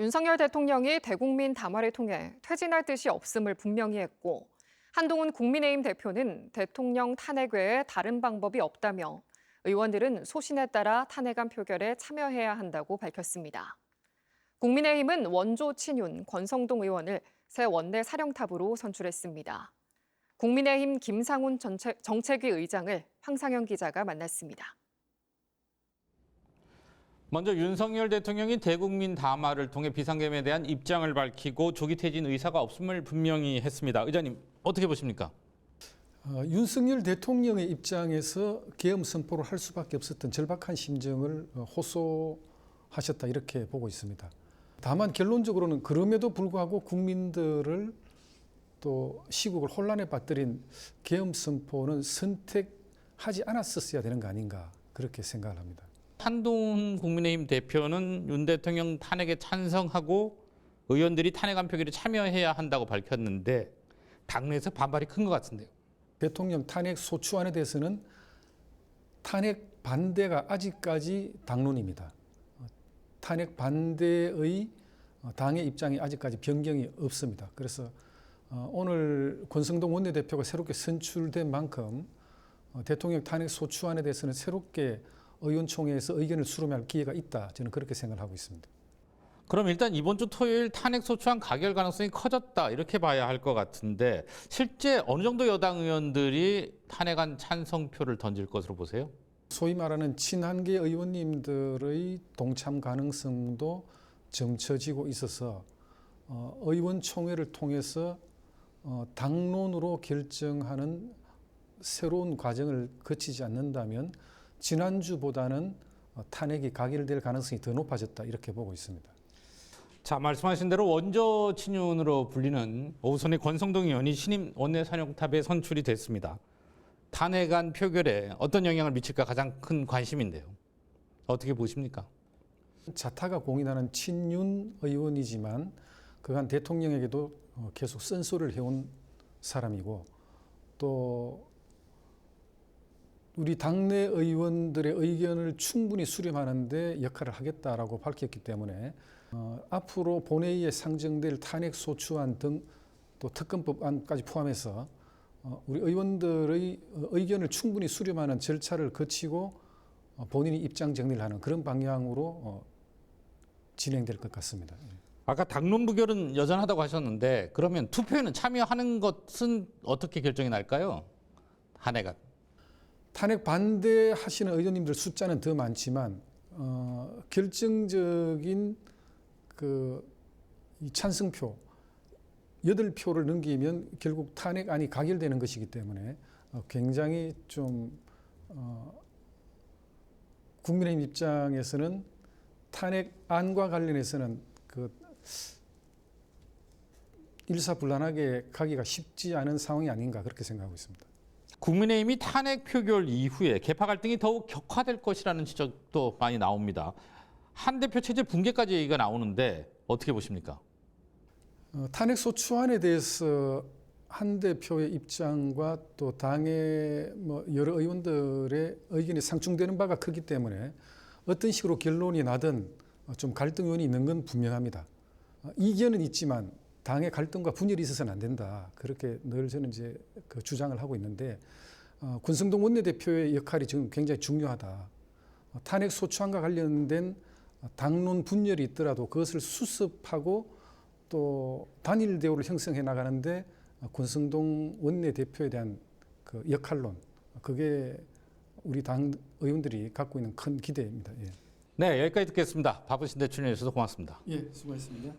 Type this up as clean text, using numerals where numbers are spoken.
윤석열 대통령이 대국민 담화를 통해 퇴진할 뜻이 없음을 분명히 했고, 한동훈 국민의힘 대표는 대통령 탄핵 외에 다른 방법이 없다며 의원들은 소신에 따라 탄핵안 표결에 참여해야 한다고 밝혔습니다. 국민의힘은 원조 친윤 권성동 의원을 새 원내 사령탑으로 선출했습니다. 국민의힘 김상훈 정책위 의장을 황상영 기자가 만났습니다. 먼저 윤석열 대통령이 대국민 담화를 통해 비상계엄에 대한 입장을 밝히고 조기 퇴진 의사가 없음을 분명히 했습니다. 의장님, 어떻게 보십니까? 윤석열 대통령의 입장에서 계엄 선포를 할 수밖에 없었던 절박한 심정을 호소하셨다 이렇게 보고 있습니다. 다만 결론적으로는 그럼에도 불구하고 국민들을 또 시국을 혼란에 빠뜨린 계엄 선포는 선택하지 않았었어야 되는 거 아닌가 그렇게 생각을 합니다. 한동훈 국민의힘 대표는 윤 대통령 탄핵에 찬성하고 의원들이 탄핵안 표결에 참여해야 한다고 밝혔는데 당내에서 반발이 큰 것 같은데요. 대통령 탄핵 소추안에 대해서는 탄핵 반대가 아직까지 당론입니다. 탄핵 반대의 당의 입장이 아직까지 변경이 없습니다. 그래서 오늘 권성동 원내대표가 새롭게 선출된 만큼 대통령 탄핵 소추안에 대해서는 새롭게 의원총회에서 의견을 수렴할 기회가 있다. 저는 그렇게 생각을 하고 있습니다. 그럼 일단 이번 주 토요일 탄핵 소추안 가결 가능성이 커졌다 이렇게 봐야 할 것 같은데 실제 어느 정도 여당 의원들이 탄핵안 찬성표를 던질 것으로 보세요? 소위 말하는 친한계 의원님들의 동참 가능성도 점쳐지고 있어서 의원총회를 통해서 당론으로 결정하는 새로운 과정을 거치지 않는다면 지난주보다는 탄핵이 가결될 가능성이 더 높아졌다 이렇게 보고 있습니다. 자, 말씀하신 대로 원조 친윤으로 불리는 오선의 권성동 의원이 신임 원내 사령탑에 선출이 됐습니다. 탄핵안 표결에 어떤 영향을 미칠까 가장 큰 관심인데요. 어떻게 보십니까? 자타가 공인하는 친윤 의원이지만 그간 대통령에게도 계속 쓴소리를 해온 사람이고 또 우리 당내 의원들의 의견을 충분히 수렴하는 데 역할을 하겠다라고 밝혔기 때문에 앞으로 본회의에 상정될 탄핵 소추안 등 또 특검법안까지 포함해서 우리 의원들의 의견을 충분히 수렴하는 절차를 거치고 본인이 입장 정리를 하는 그런 방향으로 진행될 것 같습니다. 아까 당론 부결은 여전하다고 하셨는데 그러면 투표에는 참여하는 것은 어떻게 결정이 날까요? 탄핵안. 탄핵 반대하시는 의원님들 숫자는 더 많지만 결정적인 이 찬성표 8표를 넘기면 결국 탄핵안이 가결되는 것이기 때문에 굉장히 좀 국민의힘 입장에서는 탄핵안과 관련해서는 일사불란하게 가기가 쉽지 않은 상황이 아닌가 그렇게 생각하고 있습니다. 국민의힘이 탄핵 표결 이후에 개파 갈등이 더욱 격화될 것이라는 지적도 많이 나옵니다. 한 대표 체제 붕괴까지 얘기가 나오는데 어떻게 보십니까? 탄핵 소추안에 대해서 한 대표의 입장과 또 당의 여러 의원들의 의견이 상충되는 바가 크기 때문에 어떤 식으로 결론이 나든 좀 갈등 요인이 있는 건 분명합니다. 이견은 있지만 당의 갈등과 분열이 있어서는 안 된다. 그렇게 늘 저는 이제 주장을 하고 있는데 권성동 원내대표의 역할이 지금 굉장히 중요하다. 탄핵 소추안과 관련된 당론 분열이 있더라도 그것을 수습하고 또 단일 대우를 형성해 나가는데 권성동 원내대표에 대한 그 역할론 그게 우리 당 의원들이 갖고 있는 큰 기대입니다. 예. 네, 여기까지 듣겠습니다. 바쁘신데 출연해 주셔서 고맙습니다. 예, 수고하셨습니다.